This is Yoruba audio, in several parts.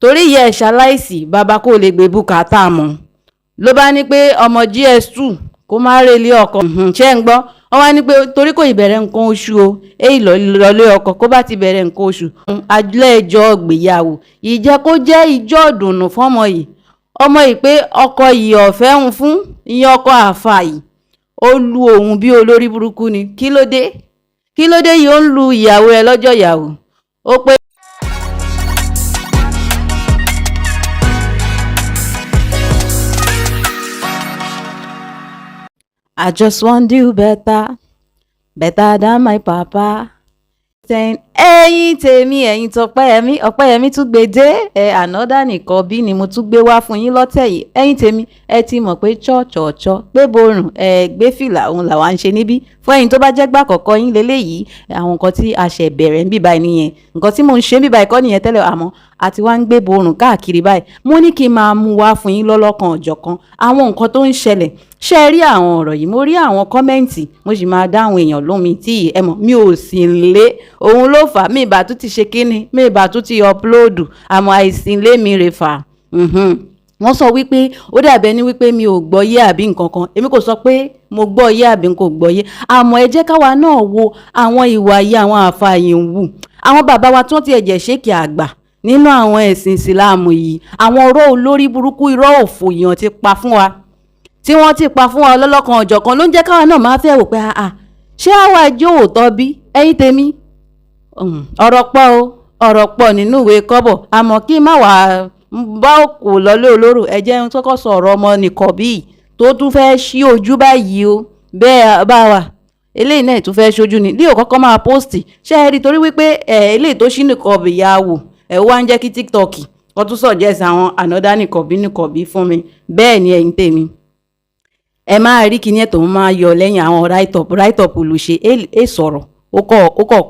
torí ìyá ẹ̀ ṣaláìsí bàbá kò lè gbé bùkátà mọ́ ló bá ní pé ọmọ GS2 kó má relé ọkọ ṣé ń gbọ́ wọ́n wá ní pé torí kò ìbẹ̀rẹ̀ nǹkan oṣù o èyí lọ́lé ọkọ kó bá ti bẹ̀rẹ̀ nǹkan oṣù alẹ́ ẹjọ́ gbéyàwó ìjẹ́ kó jẹ́ ìjọ́ ìdùnnú fọ́mọ yìí ọmọ yìí pé ọkọ yìí ọ̀fẹ́ ń fún ìyẹn ọkọ àfà yìí ó lu òun bí olórí burúkú ni kí ló dé yìí ó ń lu ìyàwó ẹ lọ́jọ́ ìyàwó ó pé. I just want do better than my papa. Ẹ̀yin tèmi ẹ̀yin tọpẹ́yẹmí ọpẹ́yẹmí tún gbé dé ànọ́dá nìkan bí ni mo tún gbé wá fún yín lọ́tẹ̀ yìí ẹ̀yin tèmi ẹ ti mọ̀ pé chọ́ọ̀chọ́ọ̀chọ́ gbé borùn gbé fìlà òun làwa ń ṣe níbí fún ẹ̀yin tó bá jẹ́ gbà kọ̀ọ̀kan yín lélẹ́yìí àwọn nǹkan tí a ṣẹ̀ bẹ̀rẹ̀ ń bí báyìí nìyẹn nǹkan tí mò ń ṣe ń bí báyìí kọ́ nìyẹn tẹ́lẹ̀ àmọ́ àti wá ń gbé borùn káàkiri báyìí mo ní kí n máa mú wá fún yín lọ́lọ́kan ọ̀jọ̀kan àwọn nǹkan tó ń ṣẹlẹ̀ ṣé ẹ rí àwọn ọ̀rọ̀ yìí mo rí àwọn kọ́mẹ́ǹtì mo sì máa dá àwọn èèyàn lóhùn mi tí ẹ mọ̀ mi ò sì ń lé òun ló fà á mi ìbá tún ti ṣe kíni mi ìbá tún ti upload àmọ́ àìsí lé mi rè fà wọ́n sọ wípé ó dàbí ẹni wípé mi ò gbọ́ yé àbí nǹkan kan èmi kò sọ pé mo gbọ́ yé àbí n kò gbọ́ yé àmọ́ ẹ jẹ́ káwa náà wo àwọn ìwà yìí àwọn àfààyè ń wù àwọn bàbá wa tí wọ́n ti ẹ̀jẹ̀ ṣèkì àgbà nínú àwọn ẹ̀sìn ìsìláàmù yìí àwọn ọ̀rọ̀ olórí burúkú irọ́ òfò yìí ti pa fún wa tí wọ́n ti pa fún wa lọ́lọ́kan ọ̀jọ̀kan ló ń jẹ́ káwa náà máa fẹ́ wò pé ṣé àwa jẹ́ òótọ́ bí ẹ̀yin tèmi ọ̀rọ̀ pọ̀ nínú ìwé kọ́bọ̀ àmọ́ kí má wàá bá òkú lọlé olóró ẹ̀jẹ̀ ń tọ́kọ̀ sọ̀rọ̀ ọmọ nìkan bíi tó tún fẹ́ ṣí ojú báyìí o bẹ́ẹ̀ bá wà eléyìí náà tún fẹ́ ṣojú ni líò kọ́kọ́ máa post ṣé ẹ rí torí wípé eléyìí tó ṣí nìkan bìyà wò wá ń jẹ́ kí TikTok wọ́n tún suggest àwọn ànọ́dá nìkan bí fún mi bẹ́ẹ̀ ni ẹ̀yin tèmi ẹ máa rí kíní ẹ̀ tó máa yọ lẹ́yìn àwọn write up olùṣe sọ̀rọ̀ ó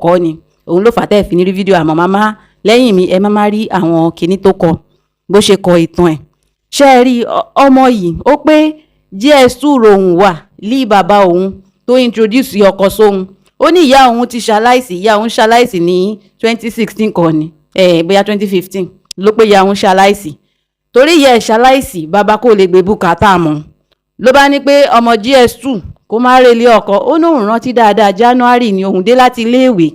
kọ̀ ni òun ló fà tẹ́ fi ní rí fídíò àmọ́ máma lẹ́yìn mi ẹ máa rí àwọn kíní tó kọ bó ṣe kọ ìtàn ẹ̀ ṣé ẹ rí ọmọ yìí ó pé GS2 rohùn wà lí bàbá òun tó introduce ọkọ sóhun ó ní ìyá òun ti ṣaláìsí ní 2016 kan ni bóyá 2015 ló pé ìyá òun ṣaláìsí torí ìyá ẹ̀ ṣaláìsí bàbá kò lè gbé bùkátà mọ́ ló bá ní pé ọmọ GS2 kó má relé ọkọ ó ní òun rántí dáadáa January ni òun dé láti iléèwé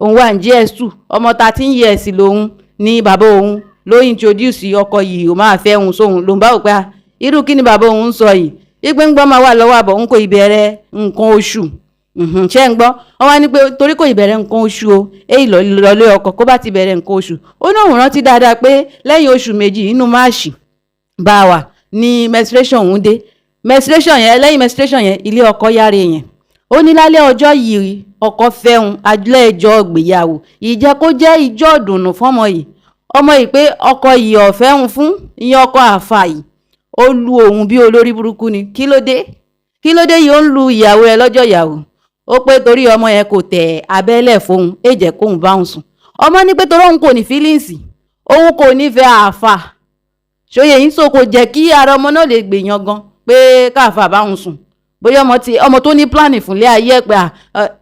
òun wà ní GS2 ọmọ 13 years lòun ní bàbá òun ló introduce ọkọ yìí ó máa fẹ́ òun sóhun ló ń bá òun pé irú kí ni bàbá òun ń sọ yìí ìpín gbọ́n máa wà lọ́wọ́ àbọ̀ òun kò ìbẹ̀rẹ̀ nǹkan oṣù ṣé ń gbọ́ wọ́n wá ní pé torí kò ìbẹ̀rẹ̀ nǹkan oṣù o èyí lọ́lé ọkọ kó bá ti bẹ̀rẹ̀ nǹkan oṣù ó ní òun rántí dáadáa pé lẹ́yìn oṣù méjì inú máàṣì bá wà ní menstruation òun dé lẹ́yìn menstruation yẹn ilé ọkọ yára yẹn ó ní lálẹ́ ọjọ́ yìí ọkọ fẹ́hun alẹ́ ẹjọ́ gbéyàwó ìjẹ́ kó jẹ́ ìjọ́ ìdùnnú fọ́mọ yìí ọmọ yìí pé ọkọ yìí ọ̀fẹ́ ń fún ìyẹn ọkọ àfà yìí ó lu òun bí olórí burúkú ni kí ló dé yìí ó ń lu ìyàwó ẹ lọ́jọ́ ìyàwó ó pé torí ọmọ yẹn kò tẹ̀ abẹ́lẹ̀ fóun èjẹ̀ kóun bá òun sùn ọmọ ní pé torí òun kò ní fílíǹsì òun kò nífẹ̀ẹ́ àfà ṣòye yìí so kò jẹ́ kí ara ọmọ náà lè gbèyàn gan pé káàfà bá òun sùn bóyá ọmọ tó ní pláàni fúnlé ayé pé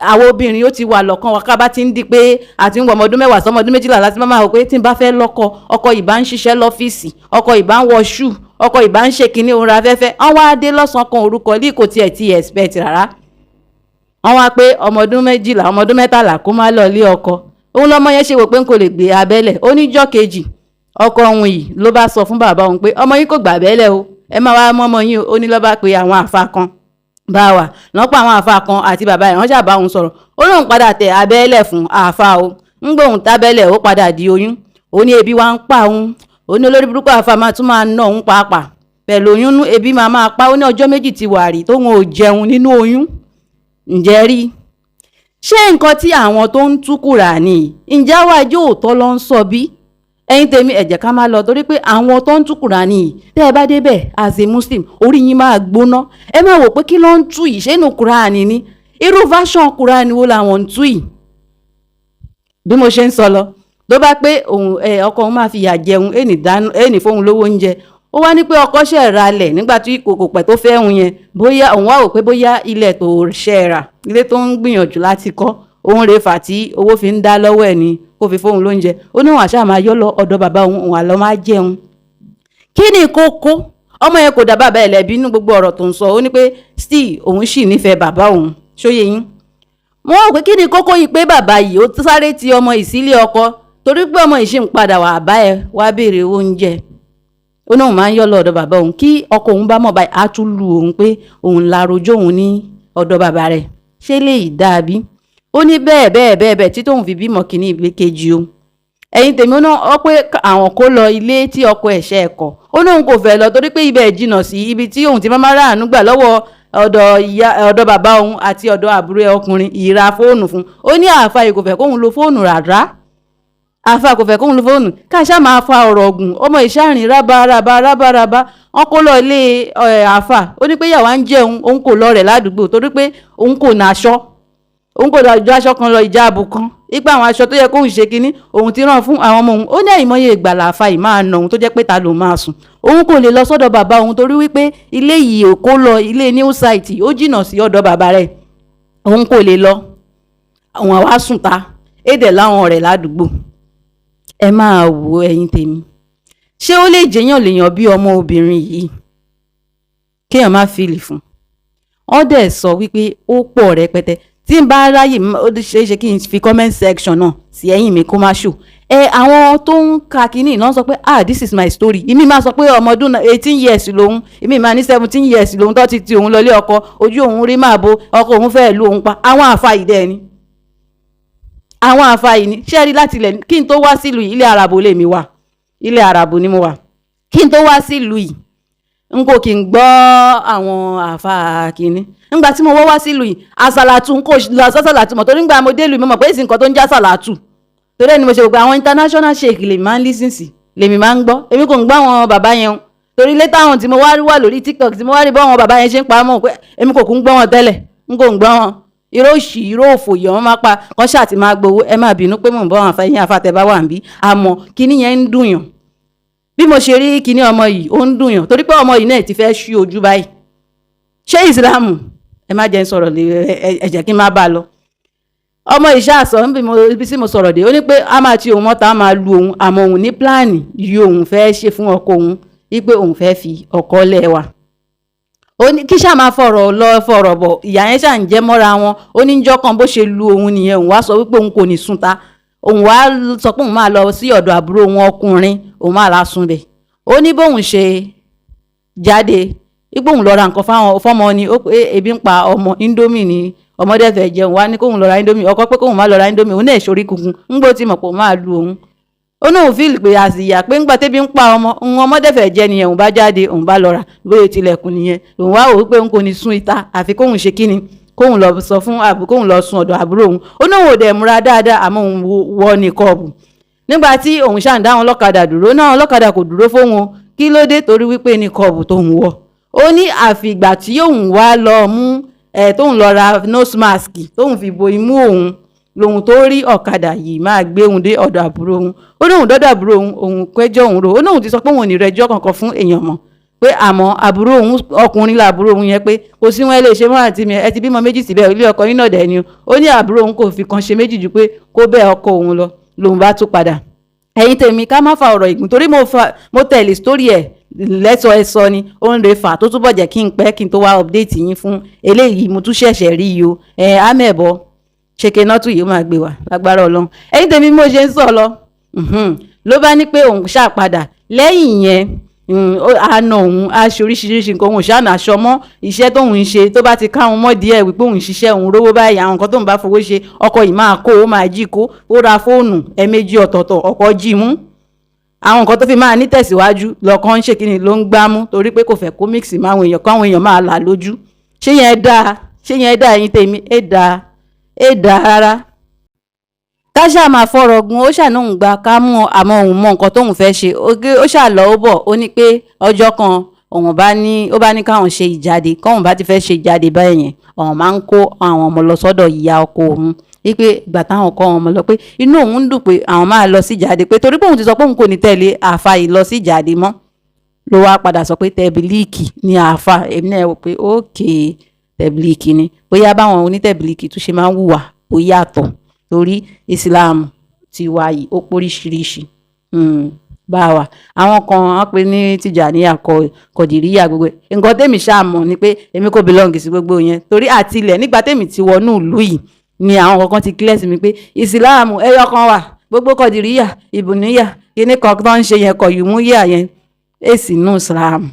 àwọn obìnrin ó ti wà lọ́kàn wa ká bá ti ń di pé àti ń wọ ọmọ ọdún 10 sọmọ ọdún 12 láti máa wò pé tí n bá fẹ́ lọ́kọ ọkọ ìbá ń ṣiṣẹ́ lọ́fíìsì ọkọ ìbá ń wọ ṣù ọkọ ìbá ń ṣe kinní òun ra afẹ́fẹ́ wọ́n wá dé lọ́sàn-án kan orúkọ lí kò tiẹ̀ ti expect rárá wọ́n wá pé ọmọ ọdún 12 ọmọ ọdún 13 kó má lọ lé ọkọ òun lọ́mọ yẹn ṣe wò pé n kò lè gbé abẹ́lẹ̀ ó níjọ́ kejì ọkọ òun yìí ló bá sọ fún bàbá òun pé ọmọ yín kò gbà abẹ́lẹ̀ o ẹ máa wá mọ́mọ́ yín ó ní ló bá pe àwọn àfa kan bá wà lọ́pọ̀ àwọn àfa kan àti bàbá ẹ̀ wọ́n ṣàbá òun sọ̀rọ̀ ó lóun padà tẹ̀ abẹ́lẹ̀ fún àfa o ń gbóhùn tábẹ́lẹ̀ ó padà di oyún ó ní ebi wá ń pa òun ó ní olórí burúkú àfa máa tún máa ná òun pàápàá pẹ̀lú oyún nú ebi máa pa ó ní ọjọ́ méjì ti wà rí tóun ò jẹun nínú oyún ǹjẹ́ rí ṣé nǹkan tí àwọn tó ń tú Kùránì ǹjẹ́ àwa yóò tọ́ lọ ń sọ bí ẹ̀yin tèmi ẹ jẹ́ ká máa lọ torí pé àwọn tó ń tú Kùránì yìí tẹ́ ẹ bá débẹ̀ as a Muslim orí yín máa gbóná ẹ máa wò pé kí ló ń tú yìí ṣé inú Kùránì ni irú version Kùránì wo làwọn ń tú yìí bí mo ṣe ń sọ ló bá pé òun ọkọ òun máa fi yà jẹun ẹnì fóun lówó oúnjẹ ó wá ní pé ọkọ ṣẹ̀ ra lẹ̀ nígbà tí kò pẹ́ tó fẹ́ òun yẹn bóyá òun wá wò pé bóyá ilẹ̀ tó ṣẹ̀ rà ilé tó ń gbìyànjú láti kọ́ òun rè fà tí owó fi ń dá lọ́wọ́ ẹ̀ ni kó fi fóun lóúnjẹ. Ó ní òun àṣà máa yọ́ lọ ọ̀dọ̀ bàbá òun àlọ́ máa jẹun. Kí ni kókó? Ọmọ yẹn kò dá bàbá ẹ̀ lẹ́bi nínú gbogbo ọ̀rọ̀ tó ń sọ. Ó ní pé still òun sì nífẹ̀ẹ́ bàbá òun. Ṣóyè yín? Mo rò pé kí ni kókó yìí pé bàbá yìí ó sáré ti ọmọ ìsílé ọkọ torí pé ọmọ yìí ṣì ń padà wà bá ẹ wá béèrè oúnjẹ. Ó ní òun máa ń yọ́ lọ ọ̀dọ̀ bàbá òun, kí ọkọ òun bá mọ̀ báyìí á tún lu òun pé òun la rojọ́ òun ní ọ̀dọ̀ bàbá rẹ̀. Ṣé léyìí dàbí? Ó ní bẹ́ẹ̀ tí tóun fi bímọ kìíní ìgbé kejì o. Ẹ̀yin tèmi ó náà pé àwọn kó lọ ilé tí ọkọ ẹ̀ṣẹ̀ ẹ̀kọ́. Ó ní òun kò fẹ́ lọ torí pé ibẹ̀ jìnnà sí ibi tí òun ti máa ráàánú gbà lọ́wọ́ ọ̀dọ̀ bàbá òun àti ọ̀dọ̀ àbúrò ẹ̀ ọkùnrin ìra fóònù fún. Ó ní àáfà yìí kò fẹ́ kóun lo fóònù rárá. Àáfà kò fẹ́ kóun lo fóònù. Káṣá máa fa ọ̀rọ̀ ọ̀gùn ọmọ ìṣàrìn rábàrábà wọ́n kó lọ ilé àáfà. Ó ní pé yàwá ń jẹun òun kò lọ rẹ̀ ládùúgbò torí pé òun kò nàṣọ. Òun kò lọ aṣọ kan lọ ìjáàbù kan. Ipa àwọn aṣọ tó yẹ kóun ṣe kínní òun ti rán fún àwọn ọmọ òun. Ó ní àìmọye ìgbà làáfà yìí máa nà òun tó jẹ́ pé ta ló máa sùn. Òun kò lè lọ sọ́dọ̀ bàbá òun torí wípé ilé yìí ò kó lọ ilé new site ó jìnnà sí ọ̀dọ̀ bàbá rẹ̀. Òun kò lè lọ. Àwọn àwa sùn ta. Èdè láwọn ọ̀rẹ́ ládùúgbò. Ẹ máa wo ẹ̀yin tèmi. Ṣé ó lè jẹ́yàn lèèyàn bí ọmọ obìnrin yìí? Kéèyàn má fìlì fún. Wọ́n dẹ̀ sọ wípé ó pọ̀ rẹpẹtẹ. Tí n bá ráyè ó ṣeé ṣe kí n fi comment section náà sí ẹ̀yìn mi kó má ṣò. Àwọn tó ń ka kínní náà sọ pé this is my story. Ìmí máa sọ pé ọmọ ọdún 18 years lòun. Ìmí máa ní 17 years lòun tó ti òun lọlé ọkọ. Ojú òun rí máa bo ọkọ òun fẹ́ lù òun pa. Àwọn àfa ìdẹ́ ni. Àwọn àfa yìí ni. Ṣé rí láti ilẹ̀ kí n tó wá sílùú yìí ilé àràbò lèmi wà. Ilé àràbò ni mo wà. Kí n tó wá sílùú yìí n kò kí n gbọ́ àwọn àfa kínní. Nígbà tí mo wá sílùú yìí àsàlátù n kò lọ sàlátù mọ̀ torí nígbà mo dé ìlú mo mọ̀ pé èsì nǹkan tó ń já sàlátù. Torí ẹni mo ṣe gbogbo àwọn international sheikh lèmi máa ń lísìn sí lèmi máa ń gbọ́. Èmi kò ń gbọ́ àwọn bàbá yẹn torí létà àwọn tí mo wá wà lórí TikTok tí mo wá rí bọ́ àwọn bàbá yẹn ṣe ń pa mọ́ pé èmi kò kún gbọ́ wọn tẹ́lẹ̀ n kò ń gbọ́ wọn. Irọ́ òṣì irọ́ òfò yọ̀ wọ́n máa pa kọ́ ṣáà ti máa gbowó. Ẹ má bínú pé mò ń bọ́ àwọn afẹ́yìn afátẹ́ bá wà ń bí àmọ́ kíní yẹn ń dùn yàn. Bí mo ṣe rí kíní ọmọ yìí ó ń dùn yàn torí pé ọmọ yìí náà ti fẹ́ ṣí ojú báyìí. Ṣé ìsìlámù ẹ má jẹ́ ń sọ̀rọ̀ lé ẹ jẹ́ kí n má bá a lọ. Ọmọ ìṣá àsọ níbi tí mo sọ̀rọ̀ dé ó ní pé a máa ti òun mọ́ta a máa lu òun àmọ́ òun ní pílánì yìí òun fẹ́ ṣe fún ọkọ òun wípé òun fẹ́ fi ọkọ lẹ̀ wá. Ó ní kí ṣáà máa fọ̀rọ̀ bọ̀ ìyá yẹn ṣáà ń jẹ́ mọ́ra wọn. Ó ní njọ́ kan bó ṣe lu òun nìyẹn òun wá sọ wípé òun kò ní sùn ta. Òun wá sọ pé òun máa lọ sí ọ̀dọ̀ àbúrò wọn ọkùnrin òun máa la sùn bẹ̀. Ó ní bóun ṣe jáde ipò òun lọ ra nǹkan fọ́mọ ni ó pé ebi ń pa ọmọ indomie ni ọmọdé fẹ́ jẹun wá ní kóun lọ ra indomie ọkọ pé kóun má lọ ra indomie òun náà ṣorí kunkun ńgbó tí mọ̀ pé òun máa lu òun. Ó náà fíìlì pé àsìyà pé ńgbà tẹ́bi ń pa ọmọdé fẹ́ jẹ nìyẹn òun bá jáde òun bá lọ rà lóye tilẹ̀kùn nìyẹn òun wá wò ó pé òun kò ní sùn ìta àfi kóun ṣe kíni kóun lọ sọ fún kóun lọ sùn ọ̀dọ̀ àbúrò òun. Ó náà wò dẹ̀ múra dáadáa àmọ́ òun wọ ní kọ́ọ̀bù. Nígbà tí òun ṣàǹdá àwọn ọlọ́kadà dúró náà ọlọ́kadà kò dúró fóun kí ló dé torí wípé ní kọ́ọ̀bù tóun wọ̀. Ó ní àfìgbà tí òun wá lọ mú tóun lọ ra nose mask tóun fi bo imú òun lòun tó rí ọ̀kadà yìí máa gbé òun dé ọ̀dọ̀ àbúrò òun. Ó ní òun dọ́dọ̀ àbúrò òun kẹjọ́ òun rò ó ní òun ti sọ pé òun ò ní rẹjọ́ kankan fún èèyàn mọ́ pé àmọ́ àbúrò òun ọkùnrin làbúrò òun yẹn pé kò sí wọn lè ṣe mọ́ àti mi ẹ ti bímọ méjì síbẹ̀ ilé ọkọ yín náà dẹ̀ ni ó ní àbúrò òun kò fi kan ṣe méjì ju pé kó bẹ́ẹ̀ ọkọ òun lọ lòun bá tún padà. Ẹ̀yin tèmi ká má fa ọ̀rọ̀ ìgùn torí mo tẹ̀lé sítórì ẹ̀ lẹ́sọ̀ ẹ̀sọ ni ó ń re fà tó túbọ̀ jẹ́ kí n pẹ́ kí n tó wá update yín fún eléyìí mo tún ṣẹ̀ṣẹ̀ rí yìí o amẹ̀bọ ṣèké náà tún yìí ó máa gbé wa lágbára Ọlọ́run. Ẹ̀yin tèmi mo ṣe ń sọ lọ ló bá ní pé òun ṣàpadà lẹ́yìn yẹn àna òun aṣọ oríṣiríṣi nǹkan òun ṣàna aṣọ mọ́ iṣẹ́ tóun ń ṣe tó bá ti káwọn mọ́ díẹ̀ wípé òun ṣiṣẹ́ òun rówó báyìí àwọn nǹkan tóun bá fowó ṣe ọkọ yìí máa kó ó máa jí kó ó ra fóònù ẹ̀ẹ̀mejì ọ̀tọ̀ọ̀tọ̀ ọkọ jí mú àwọn nǹkan tó fi máa ní tẹ̀síwájú lọ́kàn ń ṣe kí ni ló ń gbámú torí pé kò fẹ́ kó mix máwọn èèyàn káwọn èèyàn máa là lójú. Ṣé yẹn dáa ẹ̀yin tèmi dáa rárá. Káṣá máa fọ̀rọ̀ gun ó ṣàná òun gba ká mú àmọ́ òun mọ nǹkan tóun fẹ́ ṣe ó ṣàlọ́ ó bọ̀ ó ní pé ọjọ́ kan òun bá ní káwọn ṣe ìjáde kóun bá ti fẹ́ ṣe ìjáde báyẹn òun máa ń kó àwọn ọmọ lọ sọ́dọ̀ ìyá ọkọ òun wípé ìgbà táwọn kọ́ ọmọ lọ pé inú òun ń dùn pé àwọn máa lọ sí ìjáde pé torí pé òun ti sọ pé òun kò ní tẹ̀lé àáfà yìí lọ sí ìjáde mọ́ ló wá padà sọ pé tẹ̀bílíìkì ní àáfà èmi náà wò pé ókè tẹ̀bílíìkì ni bóyá báwọn onítẹ̀bílíìkì tún ṣe máa ń hùwà ó yàtọ̀ torí Islam ti wá yìí ó póríṣiríṣi. Báwa àwọn kan wọ́n pè ní Tìjàníyà Kọ̀dìríyà gbogbo nǹkan tèmi ṣàmọ̀ ni pé èmi kò belong sí gbogbo yẹn torí àtilẹ̀ nígbà tèmi ti wọnú ìlú yìí ni àwọn kankan ti clear sí mi pé Islam ẹyọ kan wà gbogbo Kọ̀dìríyà Ìbùníyà kíní kan tó ń ṣe yẹn Kọ̀yùmúyà yẹn èsì nù Islam.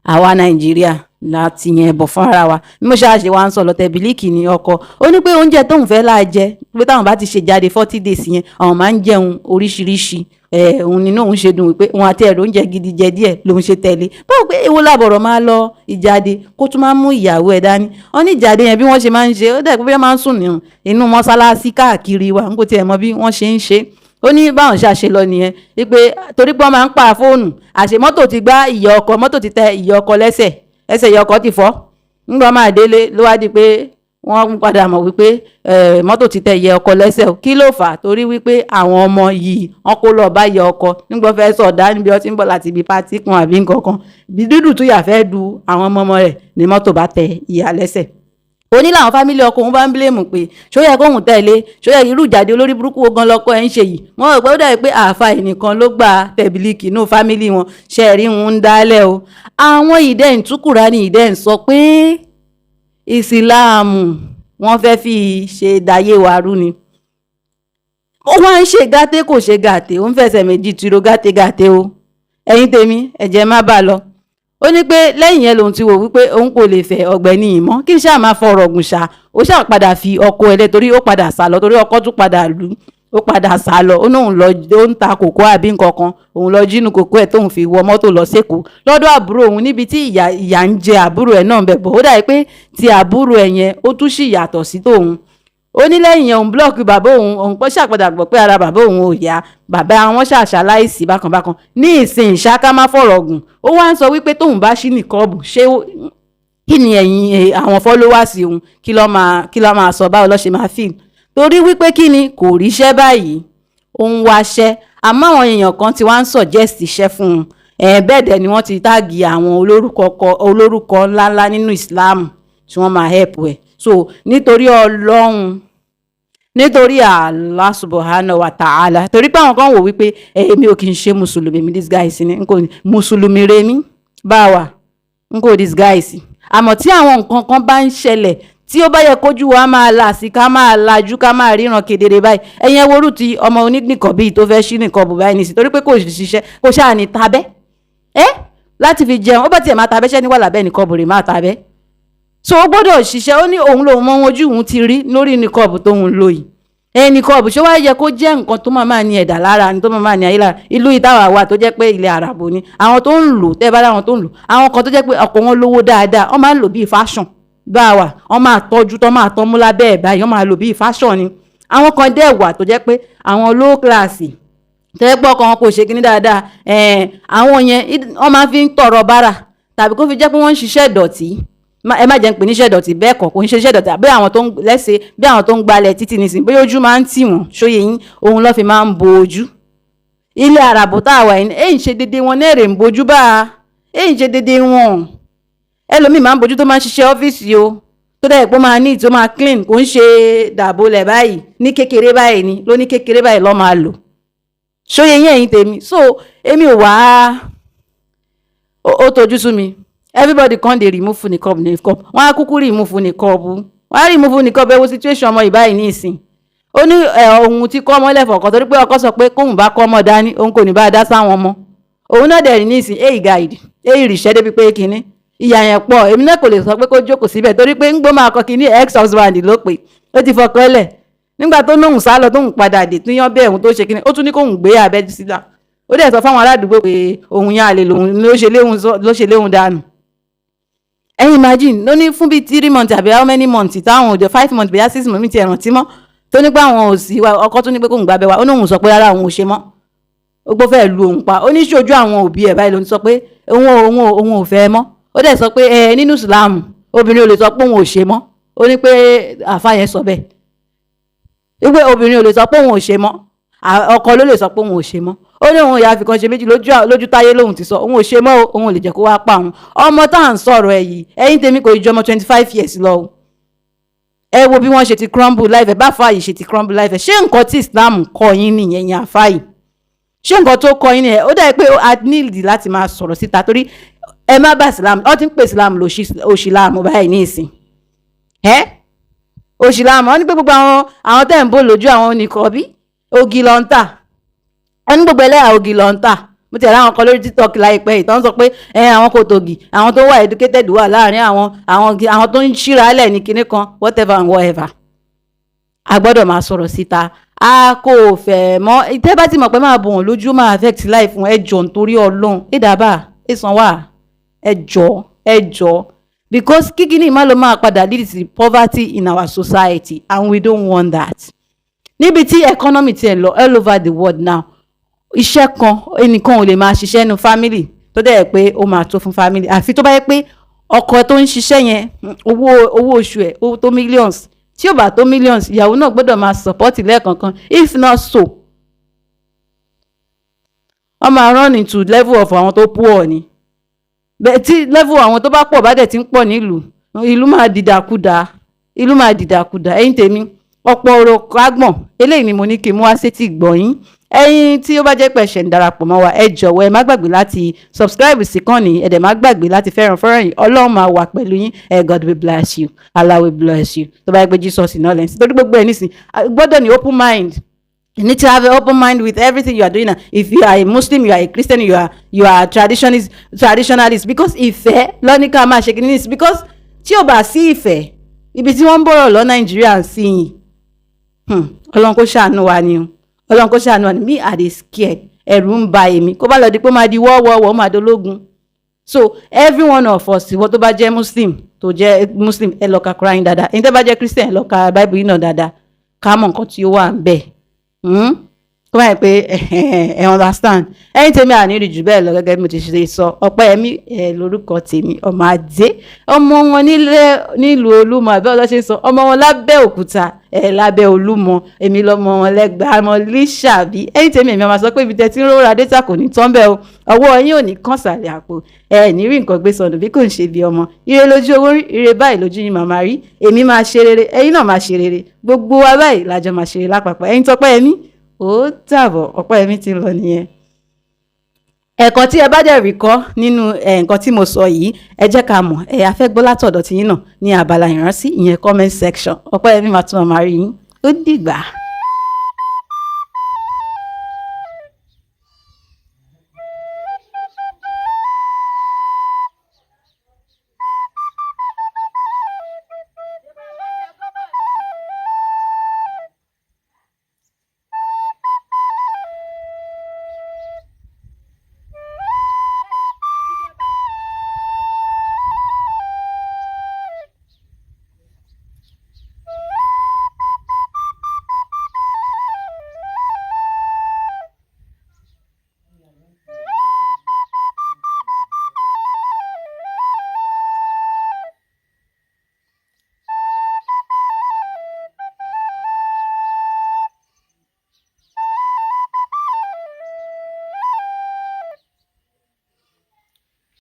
Àwa Nàìjíríà láti yẹn bọ̀ fún ara wa bí mo ṣe wá ń sọ lọ tẹ̀bílíkì ní ọkọ ó ní pé oúnjẹ tóun fẹ́ láà jẹ pé táwọn bá ti ṣe jáde 40 days yẹn àwọn máa ń jẹun oríṣiríṣi òun nínú òun ṣe dùn wípé òun àti ẹ̀rọ oúnjẹ gidi jẹ díẹ̀ lòun ṣe tẹ̀lé báwo pé èwo làbọ̀rọ̀ máa lọ ìjáde kó tún máa mú ìyàwó ẹ̀ dání wọn ní ìjáde yẹn bí wọ́n ṣe máa ń ṣe ó dẹ̀ pé bí wọ́n máa ń sùn inú mọ́sálásí káàkiri wa n kò tiẹ̀ mọ bí wọ́n ṣe ń ṣe ó ní báwọn ṣàṣe lọ nìyẹn wípé torí pé wọ́n máa ń pa fóònù àṣẹ mọ́tò ti gbá ìyá ọkọ mọ́tò ti tẹ ìyá ọkọ lẹ́sẹ̀ ìyá ọkọ ti fọ́ nígbà máa délé ló wá di pé wọ́n padà mọ̀ wípé mọ́tò ti tẹ ìyá ọkọ lẹ́sẹ̀ kí ló fà á torí wípé àwọn ọmọ yìí wọ́n kó lọ bá ìyá ọkọ nígbà fẹ́ sọ̀dá níbi ọtí ń bọ̀ láti ibi pátí kan àbí nǹkan kan bí dúdú tó yà fẹ́ du àwọn ọmọ rẹ̀ ní mọ́tò bá tẹ ìyá lẹ́sẹ̀ ó ní làwọn fámílì ọkọ òun bá ń bílẹ̀mù pé ṣó yẹ kóhun tẹ̀lé ṣó yẹ irú ìjáde olórí burúkú ogan lọ́kọ ẹ̀ ń ṣe yìí wọ́n rò pé ó dàbí pé àáfà ẹnìkan ló gba tẹ̀bílíkì inú fámílì wọn ṣe rí wọn ń dálẹ̀ o àwọn ìdẹ́ ìtúkùrá ní ìdẹ́ ń sọ pé ìsìláàmù wọ́n fẹ́ fi ṣe dayé wa rú ni ó wá ń ṣe gàté kò ṣe gàté ó ń fẹsẹ̀ méjì tìró gàté o ẹ̀yin tèmi ẹ̀jẹ̀ má bà lọ ó ní pé lẹ́yìn yẹn lòun ti wò wípé òun kò lè fẹ́ ọ̀gbẹ́ni yìí mọ́ kí n ṣáà máa fọ̀rọ̀ gùn ṣá ó ṣáà padà fi ọkọ ẹlẹ́ torí ó padà sá lọ torí ọkọ tún padà lù ó padà sá lọ ó náà lọ ó ń ta kòkó àbí nǹkan kan òun lọ jínú kòkó ẹ̀ tóun fi wọ mọ́tò lọ sẹ́kọ̀ọ́ lọ́dọ̀ àbúrò òun níbi tí ìyà ń jẹ àbúrò ẹ̀ náà bẹ̀ bọ̀ ó dàbí pé ti àbúrò ẹ̀ yẹn ó tún sì yàtọ̀ sí tòun ó ní lẹ́yìn yẹn òun blọọkì bàbá òun pọ́ ṣàpadà gbọ́ pé ara bàbá òun ò yá bàbá wọn ṣàṣàláìsí bákanbákan ní ìsìn ìṣáká má fọ̀rọ̀ gùn ó wá ń sọ wípé tóun bá ṣí nìkọ́ọ̀bù ṣé kí ni ẹ̀yin àwọn followers òun kí ló máa sọ báwo ló ṣe máa feel torí wípé kí ni kò ríṣẹ́ báyìí òun wáṣẹ́ àmọ́ àwọn èèyàn kan ti wá ń suggest iṣẹ́ fún un bẹ́ẹ̀ dẹ̀ ni wọ́n ti táàgì àwọn olórúkọ ńláńlá nínú Islam tí wọ́n máa help ẹ̀ so nítorí Ọlọ́run nítorí Allah subhanahu wa ta'ala torí pé àwọn kan wò wípé èmi ò kì í ṣe mùsùlùmí mi disguise ni n kò mùsùlùmí rẹ mi báwa n kò disguise àmọ́ tí àwọn nǹkan kan bá ń ṣẹlẹ̀ tí ó bá yẹ kójú wa máa là sí ká máa lajú ká máa ríran kedere báyìí ẹ̀yin ẹwọ́rù ti ọmọ onígbìnkàn bíi tó fẹ́ ṣí nìkan bù báyìí nìsí torí pé kò ṣiṣẹ́ kò ṣáà ní tabẹ́ láti fi jẹun ó bá tiẹ̀ máa tabẹ́ṣẹ́ níwà lábẹ́ nìkan bòrè máa tabẹ́ so ó gbọ́dọ̀ ṣiṣẹ́ ó ní òun lòun mọ ojú òun ti rí lórí nìkọ́ọ̀bù tóun lò yìí nìkọ́ọ̀bù ṣé wàá yẹ kó jẹ́ nǹkan tó máa ní ẹ̀dà lára ni tó máa ní ayé lára ìlú ìtawà wà tó jẹ́ pé ilẹ̀ àràbò ni àwọn tó ń lò tẹ́ bá dáwọn tó ń lò àwọn kan tó jẹ́ pé ọkọ̀ wọn lówó dáadáa wọ́n máa ń lò bíi fashion bá wà wọ́n máa tọ́jú tó máa tọ́ mú lábẹ́ ẹ̀ báyìí wọ́n máa lò bíi fashion ni àwọn kan dẹ̀ wà tó jẹ́ pé àwọn low class tẹ́gbọ́ kan kò ṣe kíní dáadáa àwọn yẹn wọ́n máa fi ń tọrọ bára tàbí kó fi jẹ́ pé wọ́n ń ṣiṣẹ́ ìdọ̀tí ẹ má jẹ́ ń pè níṣẹ́ ìdọ̀tí bẹ́ẹ̀ kọ́ kò ń ṣe iṣẹ́ ìdọ̀tí àbí àwọn tó ń lẹ́sẹ̀ bí àwọn tó ń gbalẹ̀ títí nísìnyí bóyá ojú máa ń tì wọ́n ṣóyè yín òun lọ́ fi máa ń bo ojú ilé àràbò tá a wà yìí èyí ń ṣe dédé wọn náà rè ń bojú bá a èyí ń ṣe dédé wọn ẹlòmíì máa ń bojú tó máa ń ṣiṣẹ́ ọ́fíìsì o tó dẹ̀ pé ó máa ní ìtó máa clean kò ń ṣe dàbólẹ̀ báyìí ní kékeré báyìí ni ló ní kékeré báyìí lọ́ máa lò ṣóyè yín ẹ̀yin tèmi so èmi ò wá ó tojú sú mi everybody come dey remove niqab wọ́n á kúkú remove niqab wọ́n á remove niqab ẹwọ́ situation ọmọ ìbáyìí ní ìsìn ó ní ohun tí kọ́ ọmọ lẹ́fọ̀ọ́ kan torí pé ọkọ sọ pé kóhùn bá kọ́ ọmọ dání òun kò ní bá dá sáwọn ọmọ òun náà dẹ̀ rí ní ìsìn guide ìrìṣẹ́ débi pé kínní ìyà yẹn pọ̀ èmi náà kò lè sọ pé kó jókòó síbẹ̀ torí pé ń gbọ́ máa kọ́ kínní ex husband ló pé ó ti fọkàn lẹ̀ nígbà tó lóhùn sá lọ tóhùn padà dé tó yán bẹ́ẹ̀ òun tó ṣe kínní ó tún ní kóhùn gbé abẹ́ sílá ó dẹ̀ sọ fáwọn aládùúgbò pé òun yẹn àlè lòun ló ṣe léhùn dànù ẹ̀yin imagine ló ní fún bíi 3 months àbí how many months táwọn òjò 5 months bíi 6 months mi ti ẹ̀rántí mọ́ tó ní pé àwọn ò sí wa ọkọ tó ní pé kóhùn gbàbẹ́ wa ó ní òun sọ pé rárá òun ò ṣe mọ́ ó gbọ́ fẹ́ lu òun pa ó ní ṣojú àwọn òbí ẹ̀ báyìí ló ń sọ pé òun ò fẹ́ mọ́ ó dẹ̀ sọ pé nínú Islam obìnrin ò lè sọ pé òun ò ṣe mọ́ ó ní pé àfa yẹn sọ bẹ́ẹ̀ wípé obìnrin ò lè sọ pé òun ò ṣe mọ́ ọkọ ló lè sọ pé òun ò ṣe mọ́ ó ní òun ìyá àfikàn ṣe méjì lójú táyé lòun ti sọ òun ò ṣe mọ́ òun ò lè jẹ́ kó wá pa òun ọmọ tá à ń sọ̀rọ̀ ẹ̀ yìí ẹ̀yin tèmi kò ju ọmọ 25 years lọ ẹ wo bí wọ́n ṣe ti crumble life ẹ̀ bá àfáà yìí ṣe ti crumble life ẹ̀. Ṣé nǹkan tí Islam kọ́ yín nìyẹn yẹn àfáà yìí? Ṣé nǹkan tó kọ́ yín nìyẹn? Ó dà pé a nílì láti máa sọ̀rọ̀ síta torí ẹ má bá Islam, ó ti ń pè Islam òṣìláàmù báyìí ní ìsìn. Òṣìláàmù, wọ́n ní pé gbogbo àwọn tẹ́ ń bò lójú àwọn oníkọ̀ọ́bí ògì ló ń tà. Wọ́n ní gbogbo ẹlẹ́yà ògì ló ń tà. Mo tẹ̀lé àwọn kan lórí TikTok láìpẹ́ yìí tó ń sọ pé àwọn kò tògì, àwọn tó wà educated wà láàrin àwọn tó ń ṣíra lẹ̀ ní kinní kan whatever and whatever. A gbọ́dọ̀ máa sọ̀rọ̀ síta. A kò fẹ́ mọ́ tẹ́ bá ti mọ̀ pé máa bò wọ́n lójú máa affect life wọn, ẹ jọ̀ọ́ nítorí Ọlọ́run. Ìdàbà ìsàn wà, ẹ jọ̀ọ́ because kíkíní má ló máa padà lead to poverty in our society and we don't want that. Níbi tí economy ti ẹ̀ lọ all over the world now, iṣẹ́ kan ẹnìkan ò lè máa ṣiṣẹ́ nu family tó dẹ̀ pé ó máa tó fún family àfi tó bá yẹ pé ọkọ tó ń ṣiṣẹ́ yẹn owó oṣù ẹ̀ ó tó millions. Tí ó bá tó millions ìyàwó náà gbọ́dọ̀ máa support lẹ́ẹ̀kankan. If not so wọ́n máa run into level of àwọn tó poor ni. Bẹ́ẹ̀ tí level àwọn tó bá pọ̀ bá dẹ̀ ti ń pọ̀ nílùú, ìlú máa dìdàkudà. Ẹ̀yin tèmi ọ̀pọ̀ ọ̀rọ̀ kágbọ̀n eléyìí ni mo ní kí n mú wá sétí ìgbọ̀yín. Ẹ̀yin tí ó bá jẹ́ pé ṣẹ̀ ń darapọ̀ mọ́ wa ẹ jọ̀wọ́ ẹ má gbàgbé láti subscribe sí ìkànnì, ẹ dẹ̀ má gbàgbé láti fẹ́ràn fọ́nrán yìí. Ọlọ́run máa wà pẹ̀lú yín. God will bless you. Allah will bless you. Tó bá yẹ pé Jesus náà lẹ́sìn torí gbogbo ẹ̀ nísìn gbọ́dọ̀ ní open mind. You need to have an open mind with everything you are doing. If you are a Muslim, you are a Christian, you are traditionalist because ìfẹ́ lọ́níkà máa ṣe kìíní because tí ò bá sí ìfẹ́ ibi tí wọ́n ń bọ̀rọ̀ lọ Nàìjíríà sí yìí. Ọlọ́run kó ṣàánú wa ni o. Me I dey scared. Ẹ̀rù ń ba èmi. Kó bá lọ di pé máa di wọ́wọ́wọ́ máa dológun. So every one of us ìwọ tó bá jẹ́ Muslim ẹ lọ ka Quran dáadáa. Ẹni tó bá jẹ́ Christian ẹ lọ ka Bible yìí náà dáadáa. Ká mọ̀ nǹkan tí ó wà ń bẹ̀. Kó máa pé ẹ understand. Ẹ̀yin tèmi àníri jù bẹ́ẹ̀ lọ gẹ́gẹ́ bí mo ti ṣe sọ. Ọpẹ́yẹmí lórúkọ tèmi ọmọ Adé. Ọmọ wọn nílùú Olúmọ àbẹ́ ọlọ́ṣẹ́ ń sọ. Ọmọ wọn lábẹ́ Òkúta lábẹ́ Olúmọ. Èmi lọmọ wọn lẹ́gbàá ọmọ Lísàbí. Ẹ̀yin tèmi èmi máa sọ pé ibi tẹ́ tí ń rọra data kò ní tán bẹ́ẹ̀ o. Ọwọ́ yín ò ní kàn sàlẹ̀ àpò. Ní rí nǹkan gbé sọnù bí kò ń ṣe bí ọmọ. Ire lójú owó rí, ire báyìí lójú yín màmá rí. Èmi máa ṣe rere, ẹ̀yin náà máa ṣe rere. Gbogbo wa báyìí lájọ máa ṣe rere lápapọ̀. Ẹ̀yin tọ́pẹ́yẹmí ó dàbọ̀. Ọpẹ́yẹmí ti lọ nìyẹn. Ẹ̀kọ́ tí ẹ bá dẹ̀ rí kọ́ nínú nǹkan tí mo sọ yìí ẹ jẹ́ ká mọ̀ a fẹ́ gbọ́ látọ̀dọ̀ tiyín náà ní abala ìrántí ìyẹn comment section. Ọpẹ́yẹmí máa tún máa rí yín. Ó dìgbà.